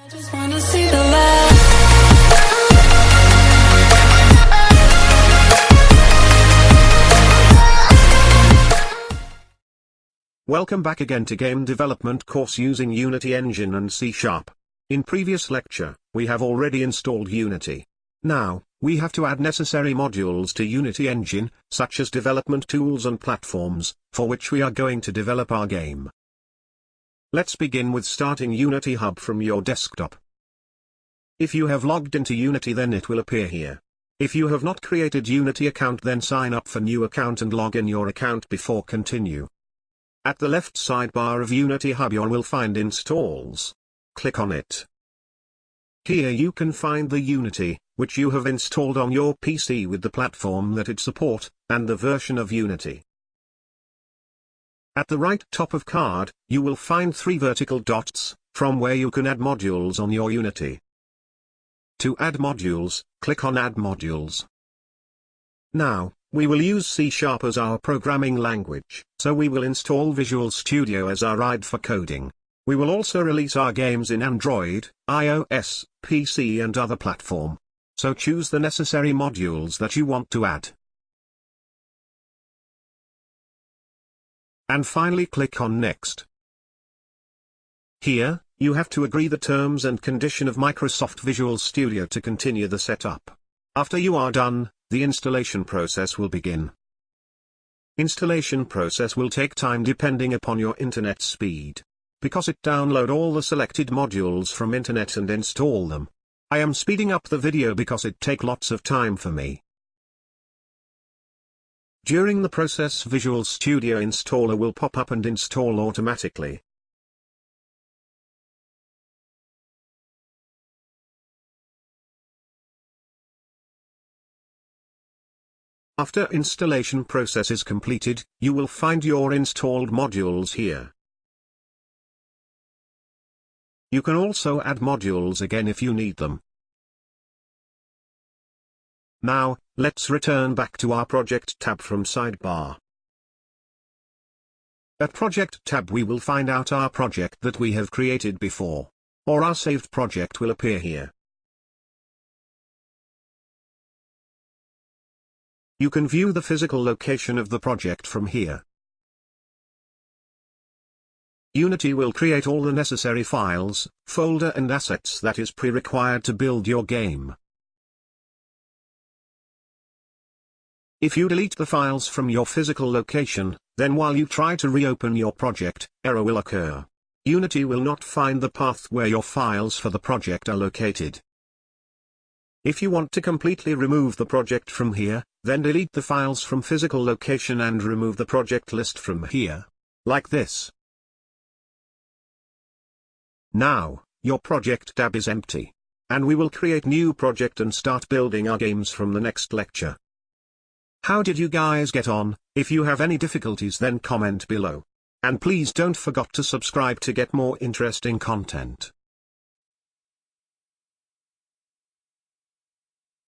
Just wanna see the light. Welcome back again to Game Development course using Unity Engine and C#. In previous lecture, we have already installed Unity. Now, we have to add necessary modules to Unity Engine, such as development tools and platforms, for which we are going to develop our game. Let's begin with starting Unity Hub from your desktop. If you have logged into Unity, then it will appear here. If you have not created Unity account, then sign up for new account and log in your account before continue. At the left sidebar of Unity Hub you will find Installs. Click on it. Here you can find the Unity, which you have installed on your PC with the platform that it support, and the version of Unity. At the right top of card, you will find 3 vertical dots, from where you can add modules on your Unity. To add modules, click on Add Modules. Now, we will use C# as our programming language, so we will install Visual Studio as our IDE for coding. We will also release our games in Android, iOS, PC and other platform. So choose the necessary modules that you want to add. And finally click on Next. Here, you have to agree the terms and condition of Microsoft Visual Studio to continue the setup. After you are done, the installation process will begin. Installation process will take time depending upon your internet speed. Because it download all the selected modules from internet and install them. I am speeding up the video because it take lots of time for me. During the process, Visual Studio installer will pop up and install automatically. After installation process is completed, you will find your installed modules here. You can also add modules again if you need them. Now, let's return back to our Project tab from sidebar. At Project tab we will find out our project that we have created before. Or our saved project will appear here. You can view the physical location of the project from here. Unity will create all the necessary files, folder and assets that is pre-required to build your game. If you delete the files from your physical location, then while you try to reopen your project, error will occur. Unity will not find the path where your files for the project are located. If you want to completely remove the project from here, then delete the files from physical location and remove the project list from here. Like this. Now, your project tab is empty. And we will create new project and start building our games from the next lecture. How did you guys get on? If you have any difficulties then comment below. And please don't forget to subscribe to get more interesting content.